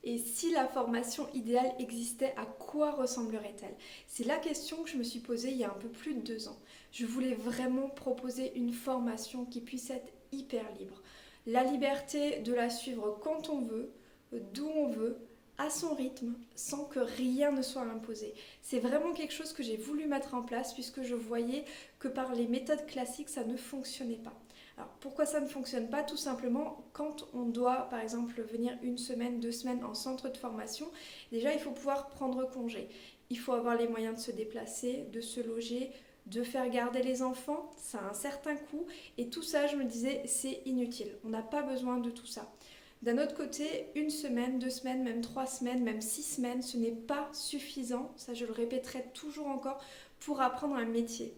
Et si la formation idéale existait, à quoi ressemblerait-elle? C'est la question que je me suis posée il y a un peu plus de 2 ans. Je voulais vraiment proposer une formation qui puisse être hyper libre. La liberté de la suivre quand on veut, d'où on veut, à son rythme, sans que rien ne soit imposé. C'est vraiment quelque chose que j'ai voulu mettre en place puisque je voyais que par les méthodes classiques, ça ne fonctionnait pas. Alors pourquoi ça ne fonctionne pas? Tout simplement, quand on doit par exemple venir 1 semaine, 2 semaines en centre de formation, déjà il faut pouvoir prendre congé. Il faut avoir les moyens de se déplacer, de se loger, de faire garder les enfants, ça a un certain coût et tout ça, je me disais, c'est inutile. On n'a pas besoin de tout ça. D'un autre côté, 1 semaine, 2 semaines, même 3 semaines, même 6 semaines, ce n'est pas suffisant, ça je le répéterai toujours encore, pour apprendre un métier.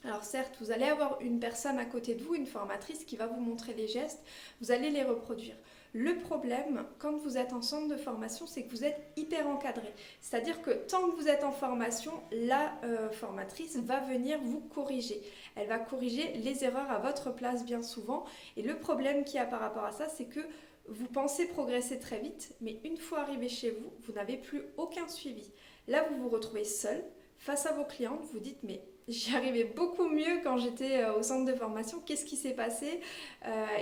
Alors certes, vous allez avoir une personne à côté de vous, une formatrice qui va vous montrer les gestes, vous allez les reproduire. Le problème, quand vous êtes en centre de formation, c'est que vous êtes hyper encadré. C'est-à-dire que tant que vous êtes en formation, la formatrice va venir vous corriger. Elle va corriger les erreurs à votre place bien souvent. Et le problème qu'il y a par rapport à ça, c'est que vous pensez progresser très vite, mais une fois arrivé chez vous, vous n'avez plus aucun suivi. Là, vous vous retrouvez seul face à vos clientes, vous dites mais j'y arrivais beaucoup mieux quand j'étais au centre de formation, qu'est-ce qui s'est passé?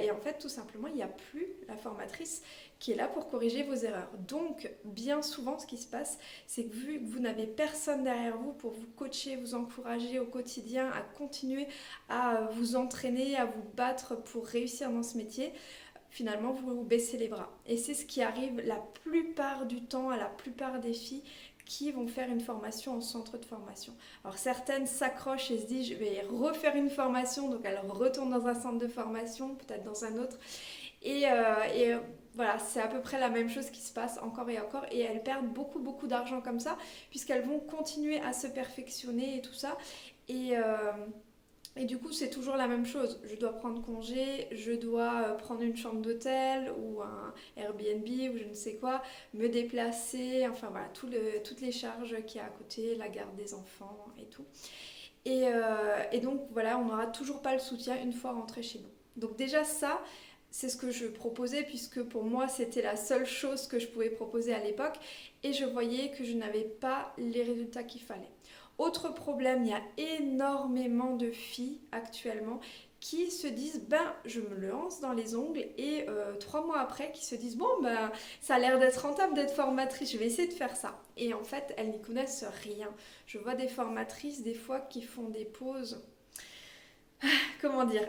Et en fait, tout simplement, il n'y a plus la formatrice qui est là pour corriger vos erreurs. Donc, bien souvent, ce qui se passe, c'est que vu que vous n'avez personne derrière vous pour vous coacher, vous encourager au quotidien à continuer à vous entraîner, à vous battre pour réussir dans ce métier, finalement vous vous baissez les bras. Et c'est ce qui arrive la plupart du temps à la plupart des filles qui vont faire une formation en centre de formation. Alors certaines s'accrochent et se disent je vais refaire une formation, donc elles retournent dans un centre de formation, peut-être dans un autre. Voilà, c'est à peu près la même chose qui se passe encore et encore et elles perdent beaucoup beaucoup d'argent comme ça puisqu'elles vont continuer à se perfectionner et tout ça. Et, euh, et du coup, c'est toujours la même chose. Je dois prendre congé, je dois prendre une chambre d'hôtel ou un Airbnb ou je ne sais quoi, me déplacer, enfin voilà, toutes les charges qu'il y a à côté, la garde des enfants et tout. Et donc voilà, on n'aura toujours pas le soutien une fois rentré chez nous. Donc déjà ça, c'est ce que je proposais puisque pour moi c'était la seule chose que je pouvais proposer à l'époque et je voyais que je n'avais pas les résultats qu'il fallait. Autre problème, il y a énormément de filles actuellement qui se disent ben je me lance dans les ongles et 3 mois après qui se disent bon ben ça a l'air d'être rentable d'être formatrice, je vais essayer de faire ça. Et en fait elles n'y connaissent rien. Je vois des formatrices des fois qui font des pauses comment dire,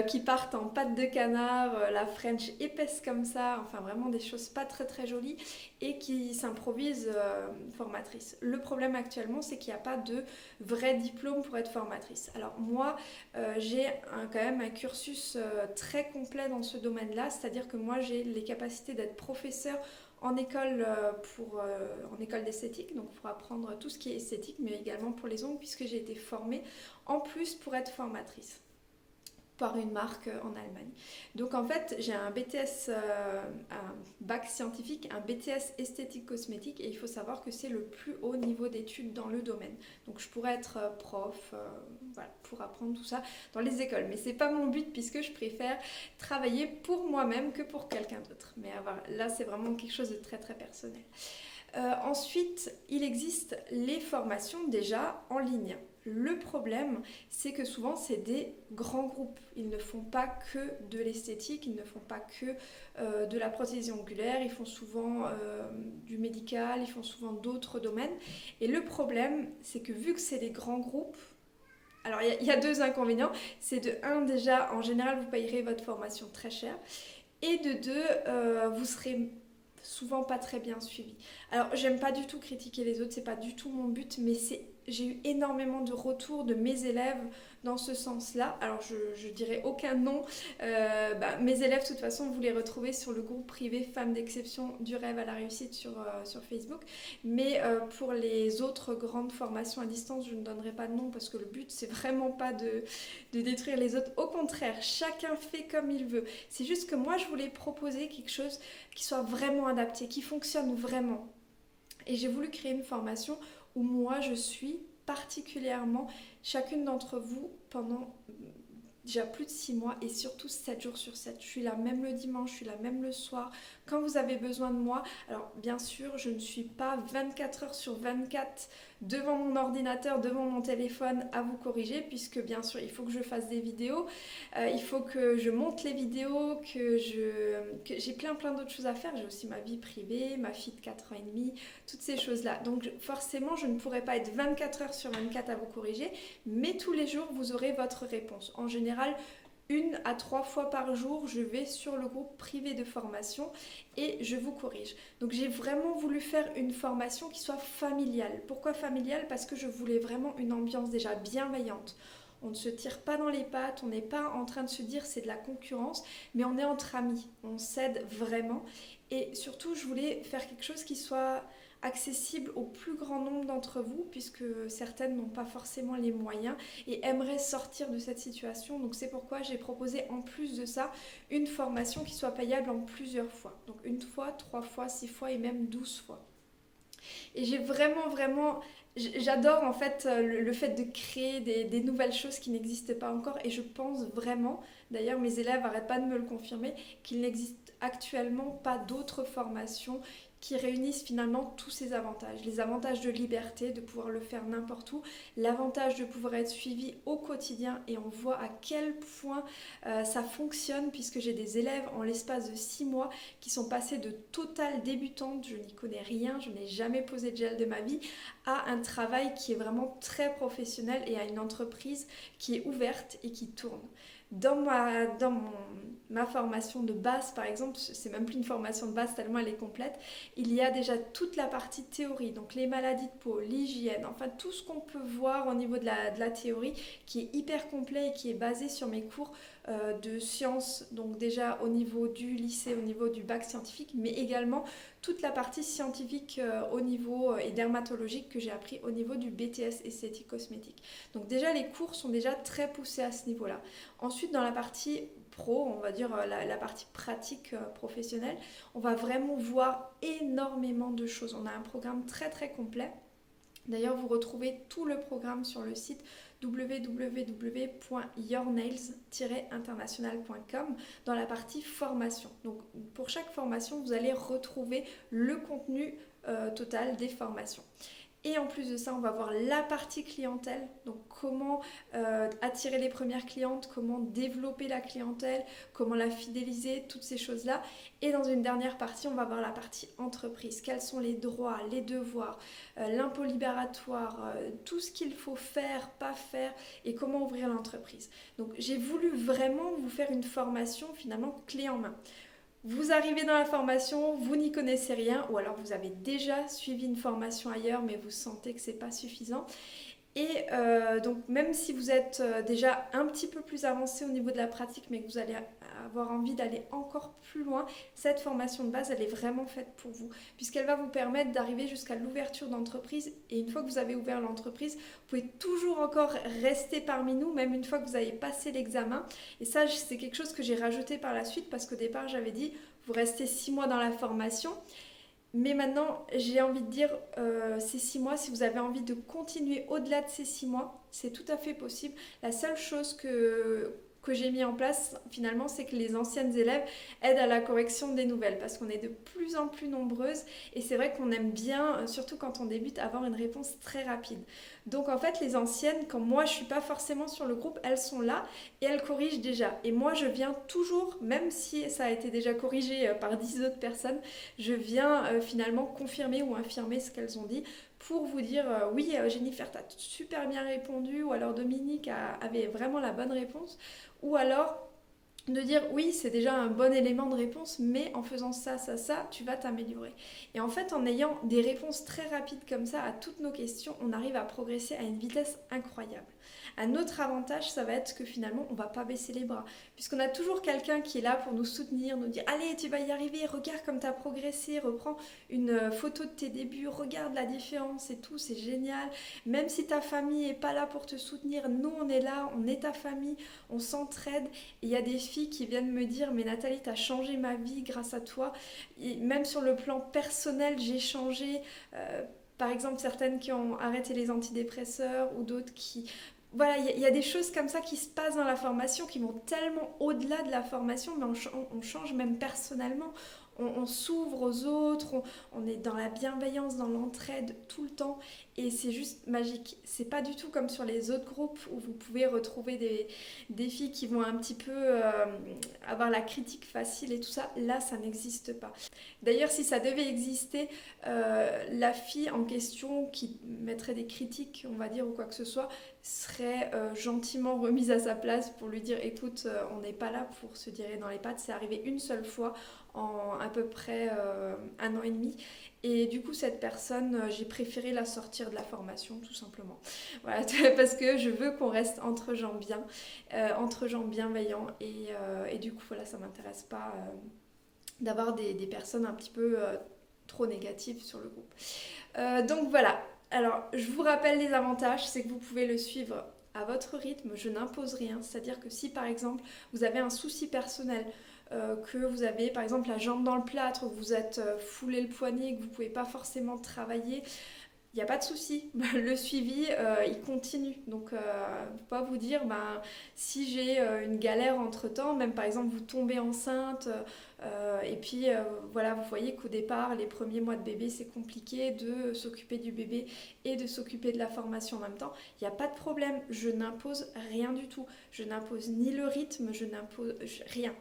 qui partent en pâte de canard, la French épaisse comme ça, enfin vraiment des choses pas très très jolies et qui s'improvisent formatrice. Le problème actuellement c'est qu'il n'y a pas de vrai diplôme pour être formatrice. Alors moi j'ai quand même un cursus très complet dans ce domaine-là, c'est-à-dire que moi j'ai les capacités d'être professeur en école d'esthétique, donc pour apprendre tout ce qui est esthétique, mais également pour les ongles, puisque j'ai été formée en plus pour être formatrice par une marque en Allemagne. Donc en fait, j'ai un BTS, un bac scientifique, un BTS esthétique cosmétique et il faut savoir que c'est le plus haut niveau d'études dans le domaine. Donc je pourrais être prof, voilà, pour apprendre tout ça dans les écoles. Mais c'est pas mon but puisque je préfère travailler pour moi-même que pour quelqu'un d'autre. Mais voilà, là c'est vraiment quelque chose de très très personnel. Ensuite, il existe les formations déjà en ligne. Le problème, c'est que souvent, c'est des grands groupes. Ils ne font pas que de l'esthétique, ils ne font pas que de la prothésie ongulaire, ils font souvent du médical, ils font souvent d'autres domaines. Et le problème, c'est que vu que c'est des grands groupes, alors il y a deux inconvénients. C'est de un, déjà, en général, vous payerez votre formation très cher. Et de deux, vous serez souvent pas très bien suivi. Alors, j'aime pas du tout critiquer les autres, c'est pas du tout mon but, mais j'ai eu énormément de retours de mes élèves dans ce sens-là. Alors, je dirais aucun nom. Mes élèves, de toute façon, vous les retrouvez sur le groupe privé Femmes d'exception du rêve à la réussite sur Facebook. Mais pour les autres grandes formations à distance, je ne donnerai pas de nom parce que le but, c'est vraiment pas de détruire les autres. Au contraire, chacun fait comme il veut. C'est juste que moi, je voulais proposer quelque chose qui soit vraiment adapté, qui fonctionne vraiment. Et j'ai voulu créer une formation où moi je suis particulièrement chacune d'entre vous pendant déjà plus de 6 mois et surtout 7 jours sur 7. Je suis là même le dimanche, je suis là même le soir, quand vous avez besoin de moi. Alors bien sûr, je ne suis pas 24 heures sur 24 devant mon ordinateur, devant mon téléphone à vous corriger, puisque bien sûr il faut que je fasse des vidéos, il faut que je monte les vidéos, que j'ai plein d'autres choses à faire. J'ai aussi ma vie privée, ma fille de 4 ans et demi, toutes ces choses-là. Donc forcément, je ne pourrai pas être 24 heures sur 24 à vous corriger, mais tous les jours, vous aurez votre réponse. En général, 1 à 3 fois par jour, je vais sur le groupe privé de formation et je vous corrige. Donc j'ai vraiment voulu faire une formation qui soit familiale. Pourquoi familiale? Parce que je voulais vraiment une ambiance déjà bienveillante. On ne se tire pas dans les pattes, on n'est pas en train de se dire c'est de la concurrence, mais on est entre amis, on s'aide vraiment. Et surtout, je voulais faire quelque chose qui soit accessible au plus grand nombre d'entre vous, puisque certaines n'ont pas forcément les moyens et aimeraient sortir de cette situation. Donc c'est pourquoi j'ai proposé en plus de ça une formation qui soit payable en plusieurs fois. Donc 1 fois, 3 fois, 6 fois et même 12 fois. Et j'ai vraiment, j'adore en fait le fait de créer des nouvelles choses qui n'existent pas encore, et je pense vraiment, d'ailleurs mes élèves n'arrêtent pas de me le confirmer, qu'il n'existe actuellement pas d'autres formations qui réunissent finalement tous ces avantages. Les avantages de liberté, de pouvoir le faire n'importe où, l'avantage de pouvoir être suivi au quotidien, et on voit à quel point ça fonctionne, puisque j'ai des élèves en l'espace de 6 mois qui sont passés de totale débutante, je n'y connais rien, je n'ai jamais posé de gel de ma vie, à un travail qui est vraiment très professionnel et à une entreprise qui est ouverte et qui tourne. Dans ma formation de base, par exemple, c'est même plus une formation de base tellement elle est complète, il y a déjà toute la partie théorie, donc les maladies de peau, l'hygiène, enfin tout ce qu'on peut voir au niveau de la théorie, qui est hyper complet et qui est basé sur mes cours de sciences, donc déjà au niveau du lycée, au niveau du bac scientifique, mais également toute la partie scientifique au niveau et dermatologique que j'ai appris au niveau du BTS esthétique cosmétique. Donc déjà les cours sont déjà très poussés à ce niveau-là. Ensuite, dans la partie pro, on va dire la partie pratique professionnelle, on va vraiment voir énormément de choses. On a un programme très complet. D'ailleurs, vous retrouvez tout le programme sur le site www.yournails-international.com dans la partie formation. Donc, pour chaque formation, vous allez retrouver le contenu total des formations. Et en plus de ça, on va voir la partie clientèle, donc comment attirer les premières clientes, comment développer la clientèle, comment la fidéliser, toutes ces choses-là. Et dans une dernière partie, on va voir la partie entreprise, quels sont les droits, les devoirs, l'impôt libératoire, tout ce qu'il faut faire, pas faire, et comment ouvrir l'entreprise. Donc j'ai voulu vraiment vous faire une formation finalement clé en main. Vous arrivez dans la formation, vous n'y connaissez rien, ou alors vous avez déjà suivi une formation ailleurs, mais vous sentez que c'est pas suffisant. Et donc même si vous êtes déjà un petit peu plus avancé au niveau de la pratique, mais que vous allez avoir envie d'aller encore plus loin, cette formation de base, elle est vraiment faite pour vous, puisqu'elle va vous permettre d'arriver jusqu'à l'ouverture d'entreprise. Et une fois que vous avez ouvert l'entreprise, vous pouvez toujours encore rester parmi nous, même une fois que vous avez passé l'examen. Et ça, c'est quelque chose que j'ai rajouté par la suite, parce qu'au départ, j'avais dit, vous restez 6 mois dans la formation. Mais maintenant, j'ai envie de dire, ces 6 mois, si vous avez envie de continuer au-delà de ces 6 mois, c'est tout à fait possible. La seule chose que j'ai mis en place, finalement, c'est que les anciennes élèves aident à la correction des nouvelles, parce qu'on est de plus en plus nombreuses, et c'est vrai qu'on aime bien, surtout quand on débute, avoir une réponse très rapide. Donc en fait, les anciennes, quand moi je suis pas forcément sur le groupe, elles sont là et elles corrigent déjà. Et moi, je viens toujours, même si ça a été déjà corrigé par 10 autres personnes, je viens finalement confirmer ou infirmer ce qu'elles ont dit, pour vous dire oui, Jennifer, t'as super bien répondu, ou alors Dominique avait vraiment la bonne réponse, ou alors de dire oui, c'est déjà un bon élément de réponse, mais en faisant ça, tu vas t'améliorer. Et en fait, en ayant des réponses très rapides comme ça à toutes nos questions, on arrive à progresser à une vitesse incroyable. Un autre avantage, ça va être que finalement, on ne va pas baisser les bras, puisqu'on a toujours quelqu'un qui est là pour nous soutenir, nous dire « Allez, tu vas y arriver, regarde comme tu as progressé, reprends une photo de tes débuts, regarde la différence et tout, c'est génial. Même si ta famille n'est pas là pour te soutenir, nous, on est là, on est ta famille, on s'entraide. » Et il y a des filles qui viennent me dire « Mais Nathalie, tu as changé ma vie grâce à toi. » Et même sur le plan personnel, j'ai changé. Par exemple, certaines qui ont arrêté les antidépresseurs, ou d'autres qui Voilà, il y a des choses comme ça qui se passent dans la formation qui vont tellement au-delà de la formation, mais on change même personnellement. On s'ouvre aux autres, on est dans la bienveillance, dans l'entraide tout le temps, et c'est juste magique. C'est pas du tout comme sur les autres groupes où vous pouvez retrouver des filles qui vont un petit peu avoir la critique facile et tout ça. Là, ça n'existe pas. D'ailleurs, si ça devait exister, la fille en question qui mettrait des critiques, on va dire, ou quoi que ce soit, serait gentiment remise à sa place pour lui dire écoute, on n'est pas là pour se tirer dans les pattes. C'est arrivé une seule fois en à peu près 1 an et demi, et du coup cette personne, j'ai préféré la sortir de la formation tout simplement. Voilà, parce que je veux qu'on reste entre gens bien, entre gens bienveillants, et du coup voilà, ça m'intéresse pas d'avoir des personnes un petit peu trop négatives sur le groupe. Donc voilà. Alors, je vous rappelle les avantages, c'est que vous pouvez le suivre à votre rythme, je n'impose rien. C'est-à-dire que si par exemple vous avez un souci personnel, que vous avez par exemple la jambe dans le plâtre, que vous êtes foulé le poignet, que vous ne pouvez pas forcément travailler, il n'y a pas de souci, le suivi il continue. Donc, faut pas vous dire, ben, si j'ai une galère entre temps, même par exemple vous tombez enceinte, et puis voilà, vous voyez qu'au départ, les premiers mois de bébé, c'est compliqué de s'occuper du bébé et de s'occuper de la formation en même temps. Il n'y a pas de problème, je n'impose rien du tout. Je n'impose ni le rythme, je n'impose rien.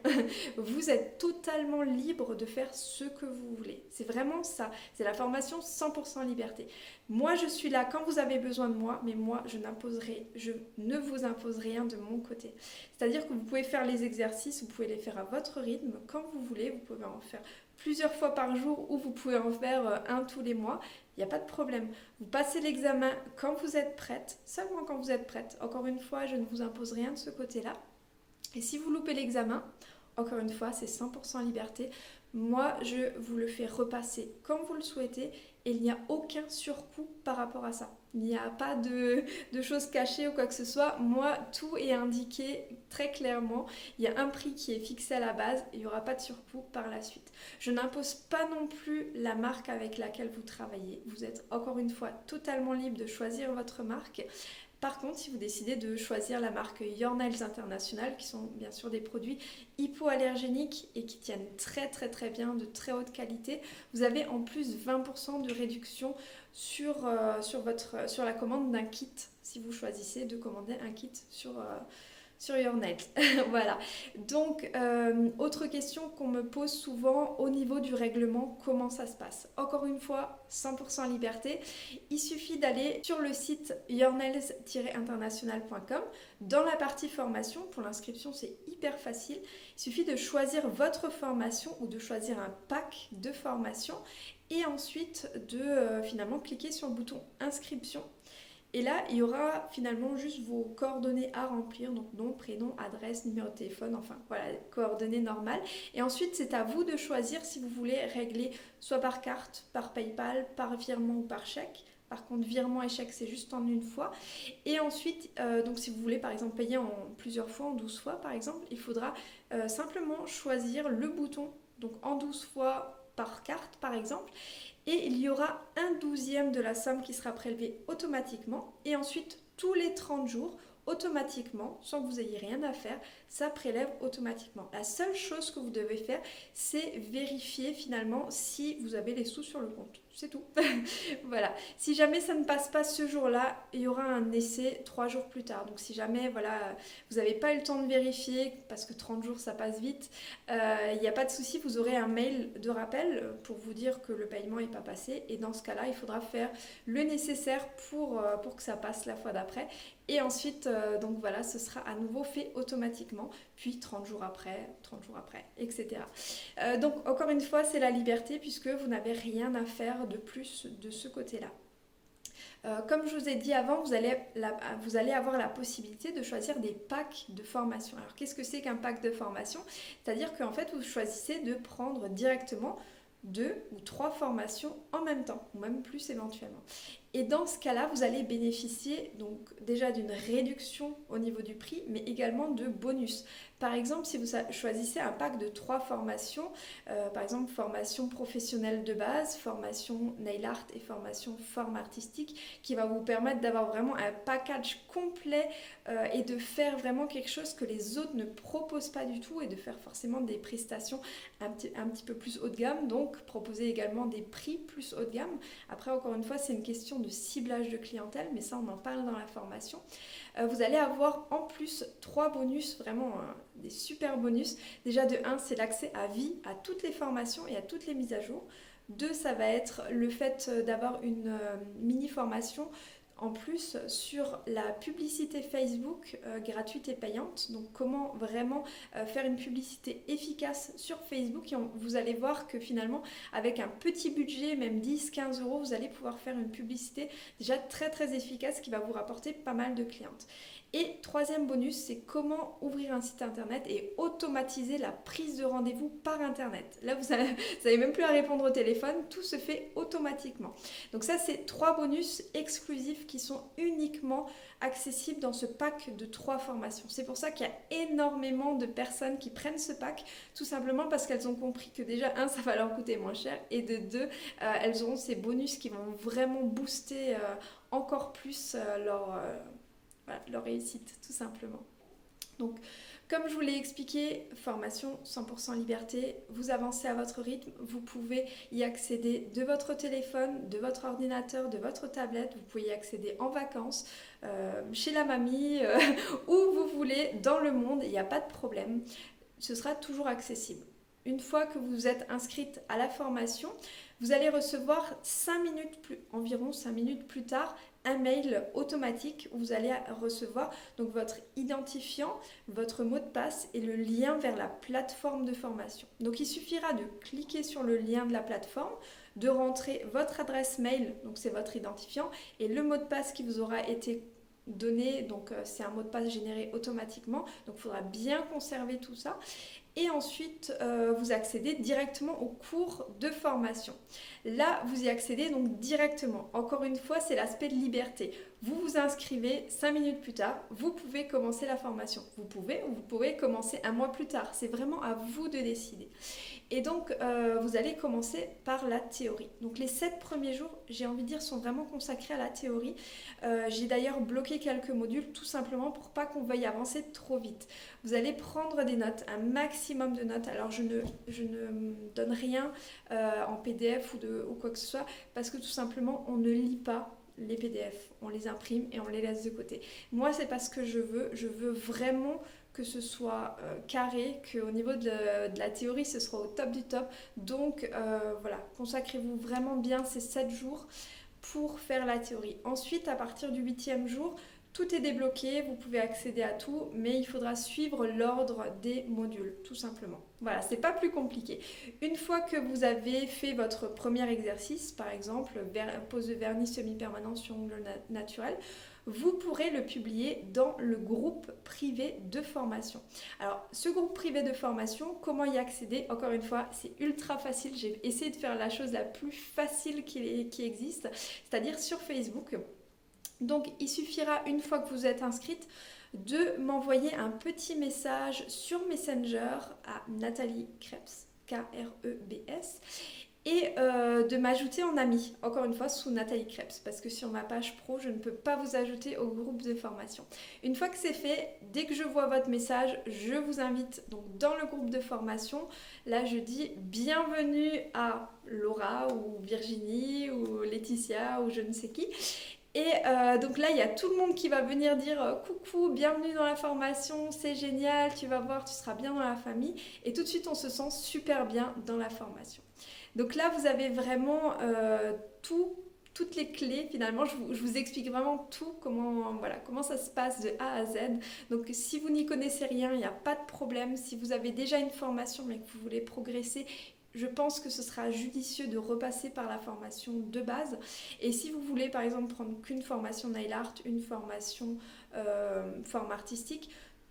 Vous êtes totalement libre de faire ce que vous voulez. C'est vraiment ça. C'est la formation 100% liberté. Moi, je suis là quand vous avez besoin de moi, mais moi, je ne vous impose rien de mon côté. C'est-à-dire que vous pouvez faire les exercices, vous pouvez les faire à votre rythme, quand vous voulez, vous pouvez en faire plusieurs fois par jour ou vous pouvez en faire un tous les mois. Il n'y a pas de problème. Vous passez l'examen quand vous êtes prête, seulement quand vous êtes prête. Encore une fois, je ne vous impose rien de ce côté-là. Et si vous loupez l'examen, encore une fois, c'est 100% liberté. Moi, je vous le fais repasser comme vous le souhaitez, et il n'y a aucun surcoût par rapport à ça. Il n'y a pas de choses cachées ou quoi que ce soit. Moi, tout est indiqué très clairement. Il y a un prix qui est fixé à la base et il n'y aura pas de surcoût par la suite. Je n'impose pas non plus la marque avec laquelle vous travaillez. Vous êtes encore une fois totalement libre de choisir votre marque. Par contre, si vous décidez de choisir la marque Your Nails International, qui sont bien sûr des produits hypoallergéniques et qui tiennent très très très bien, de très haute qualité, vous avez en plus 20% de réduction sur la commande d'un kit, si vous choisissez de commander un kit sur Your Nails. Voilà. Donc, autre question qu'on me pose souvent au niveau du règlement, comment ça se passe? Encore une fois, 100% liberté. Il suffit d'aller sur le site yournails-international.com. Dans la partie formation, pour l'inscription, c'est hyper facile. Il suffit de choisir votre formation ou de choisir un pack de formation et ensuite de finalement cliquer sur le bouton inscription. Et là, il y aura finalement juste vos coordonnées à remplir, donc nom, prénom, adresse, numéro de téléphone, enfin voilà, coordonnées normales. Et ensuite, c'est à vous de choisir si vous voulez régler soit par carte, par PayPal, par virement ou par chèque. Par contre, virement et chèque, c'est juste en une fois. Et ensuite, donc si vous voulez par exemple payer en plusieurs fois, en 12 fois par exemple, il faudra simplement choisir le bouton, donc en 12 fois par carte par exemple, et il y aura 1/12 de la somme qui sera prélevée automatiquement, et ensuite tous les 30 jours, automatiquement, sans que vous ayez rien à faire, ça prélève automatiquement. La seule chose que vous devez faire, c'est vérifier finalement si vous avez les sous sur le compte. C'est tout. Voilà. Si jamais ça ne passe pas ce jour-là, il y aura un essai 3 jours plus tard. Donc si jamais voilà, vous n'avez pas eu le temps de vérifier, parce que 30 jours ça passe vite, il n'y a pas de souci, vous aurez un mail de rappel pour vous dire que le paiement n'est pas passé. Et dans ce cas-là, il faudra faire le nécessaire pour que ça passe la fois d'après. Et ensuite, donc voilà, ce sera à nouveau fait automatiquement, puis 30 jours après, etc. Donc encore une fois, c'est la liberté puisque vous n'avez rien à faire de plus de ce côté-là. Comme je vous ai dit avant, vous allez avoir la possibilité de choisir des packs de formation. Alors qu'est-ce que c'est qu'un pack de formation? C'est-à-dire qu'en fait, vous choisissez de prendre directement 2 ou 3 formations en même temps, ou même plus éventuellement. Et dans ce cas-là, vous allez bénéficier donc déjà d'une réduction au niveau du prix, mais également de bonus. Par exemple, si vous choisissez un pack de 3 formations, par exemple formation professionnelle de base, formation nail art et formation forme artistique, qui va vous permettre d'avoir vraiment un package complet et de faire vraiment quelque chose que les autres ne proposent pas du tout et de faire forcément des prestations un petit peu plus haut de gamme, donc proposer également des prix plus haut de gamme. Après, encore une fois, c'est une question de ciblage de clientèle, mais ça, on en parle dans la formation. Vous allez avoir en plus 3 bonus, vraiment des super bonus. Déjà de 1, c'est l'accès à vie à toutes les formations et à toutes les mises à jour. 2, ça va être le fait d'avoir une mini formation en plus sur la publicité Facebook gratuite et payante. Donc comment vraiment faire une publicité efficace sur Facebook. Et vous allez voir que finalement avec un petit budget, même 10-15 euros, vous allez pouvoir faire une publicité déjà très très efficace qui va vous rapporter pas mal de clientes. Et troisième bonus, c'est comment ouvrir un site internet et automatiser la prise de rendez-vous par internet. Là, vous n'avez même plus à répondre au téléphone, tout se fait automatiquement. Donc ça, c'est 3 bonus exclusifs qui sont uniquement accessibles dans ce pack de 3 formations. C'est pour ça qu'il y a énormément de personnes qui prennent ce pack, tout simplement parce qu'elles ont compris que déjà, 1, ça va leur coûter moins cher, et de 2, elles auront ces bonus qui vont vraiment booster encore plus leur réussite, tout simplement. Donc, comme je vous l'ai expliqué, formation 100% liberté, vous avancez à votre rythme, vous pouvez y accéder de votre téléphone, de votre ordinateur, de votre tablette, vous pouvez y accéder en vacances, chez la mamie, où vous voulez, dans le monde, il n'y a pas de problème, ce sera toujours accessible. Une fois que vous êtes inscrite à la formation, vous allez recevoir environ 5 minutes plus tard, un mail automatique où vous allez recevoir donc votre identifiant, votre mot de passe et le lien vers la plateforme de formation. Donc il suffira de cliquer sur le lien de la plateforme, de rentrer votre adresse mail, donc c'est votre identifiant, et le mot de passe qui vous aura été donné, donc c'est un mot de passe généré automatiquement, donc il faudra bien conserver tout ça. Et ensuite, vous accédez directement au cours de formation. Là, vous y accédez donc directement. Encore une fois, c'est l'aspect de liberté. Vous vous inscrivez 5 minutes plus tard, vous pouvez commencer la formation. Vous pouvez commencer un mois plus tard. C'est vraiment à vous de décider. Et donc, vous allez commencer par la théorie. Donc, les 7 premiers jours, j'ai envie de dire, sont vraiment consacrés à la théorie. J'ai d'ailleurs bloqué quelques modules, tout simplement pour pas qu'on veuille avancer trop vite. Vous allez prendre des notes, un maximum de notes. Alors, je ne donne rien en PDF ou quoi que ce soit, parce que tout simplement, on ne lit pas les PDF. On les imprime et on les laisse de côté. Moi, c'est pas ce que je veux. Je veux vraiment que ce soit carré, qu'au niveau de la théorie, ce sera au top du top. Donc voilà, consacrez-vous vraiment bien ces 7 jours pour faire la théorie. Ensuite, à partir du 8e jour, tout est débloqué, vous pouvez accéder à tout, mais il faudra suivre l'ordre des modules, tout simplement. Voilà, c'est pas plus compliqué. Une fois que vous avez fait votre premier exercice, par exemple, pose de vernis semi-permanent sur ongles naturels, vous pourrez le publier dans le groupe privé de formation. Alors, ce groupe privé de formation, comment y accéder? Encore une fois, c'est ultra facile. J'ai essayé de faire la chose la plus facile qui existe, c'est-à-dire sur Facebook. Donc, il suffira, une fois que vous êtes inscrite, de m'envoyer un petit message sur Messenger à Nathalie Krebs, K-R-E-B-S, et de m'ajouter en ami, encore une fois sous Nathalie Krebs, parce que sur ma page pro, je ne peux pas vous ajouter au groupe de formation. Une fois que c'est fait, dès que je vois votre message, je vous invite donc dans le groupe de formation. Là, je dis bienvenue à Laura ou Virginie ou Laetitia ou je ne sais qui. Et donc là, il y a tout le monde qui va venir dire coucou, bienvenue dans la formation, c'est génial, tu vas voir, tu seras bien dans la famille. Et tout de suite, on se sent super bien dans la formation. Donc là, vous avez vraiment toutes les clés. Finalement, je vous explique vraiment tout, comment ça se passe de A à Z. Donc si vous n'y connaissez rien, il n'y a pas de problème. Si vous avez déjà une formation mais que vous voulez progresser, je pense que ce sera judicieux de repasser par la formation de base. Et si vous voulez par exemple prendre qu'une formation nail art, une formation forme artistique,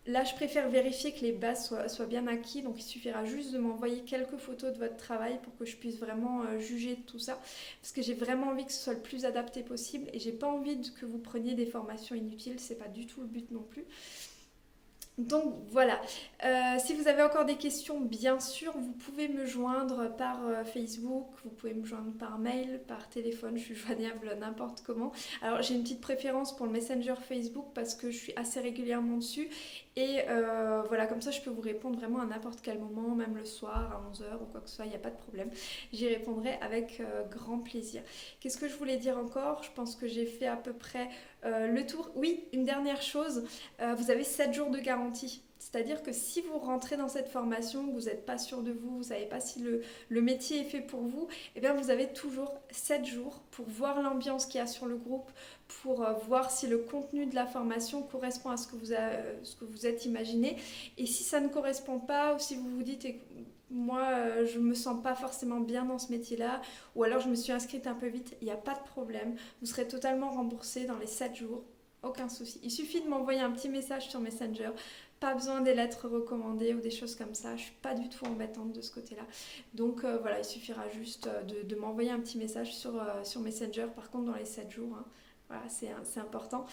Là, je préfère vérifier que les bases soient bien acquis, donc il suffira juste de m'envoyer quelques photos de votre travail pour que je puisse vraiment juger de tout ça, parce que j'ai vraiment envie que ce soit le plus adapté possible et j'ai pas envie que vous preniez des formations inutiles, c'est pas du tout le but non plus. Donc voilà. Si vous avez encore des questions, bien sûr, vous pouvez me joindre par Facebook, vous pouvez me joindre par mail, par téléphone, je suis joignable n'importe comment. Alors j'ai une petite préférence pour le Messenger Facebook parce que je suis assez régulièrement dessus et voilà, comme ça je peux vous répondre vraiment à n'importe quel moment, même le soir à 11 heures ou quoi que ce soit, il n'y a pas de problème. J'y répondrai avec grand plaisir. Qu'est-ce que je voulais dire encore? Je pense que j'ai fait à peu près le tour. Oui, une dernière chose. Vous avez 7 jours de garantie. C'est-à-dire que si vous rentrez dans cette formation, que vous n'êtes pas sûr de vous, vous ne savez pas si le métier est fait pour vous, eh bien vous avez toujours 7 jours pour voir l'ambiance qu'il y a sur le groupe, pour voir si le contenu de la formation correspond à ce que vous êtes imaginé. Et si ça ne correspond pas, ou si vous vous dites moi je me sens pas forcément bien dans ce métier-là, ou alors je me suis inscrite un peu vite, il n'y a pas de problème. Vous serez totalement remboursé dans les 7 jours. Aucun souci. Il suffit de m'envoyer un petit message sur Messenger. Pas besoin des lettres recommandées ou des choses comme ça. Je suis pas du tout embêtante de ce côté-là. Donc voilà, il suffira juste de m'envoyer un petit message sur Messenger. Par contre, dans les 7 jours, hein, voilà, c'est important.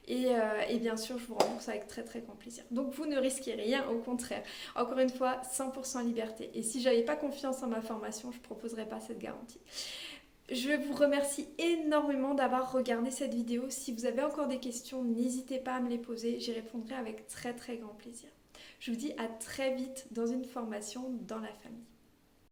Et bien sûr, je vous rembourse avec très très grand plaisir. Donc vous ne risquez rien, au contraire. Encore une fois, 100% liberté. Et si j'avais pas confiance en ma formation, je ne proposerais pas cette garantie. Je vous remercie énormément d'avoir regardé cette vidéo. Si vous avez encore des questions, n'hésitez pas à me les poser. J'y répondrai avec très très grand plaisir. Je vous dis à très vite dans une formation dans la famille.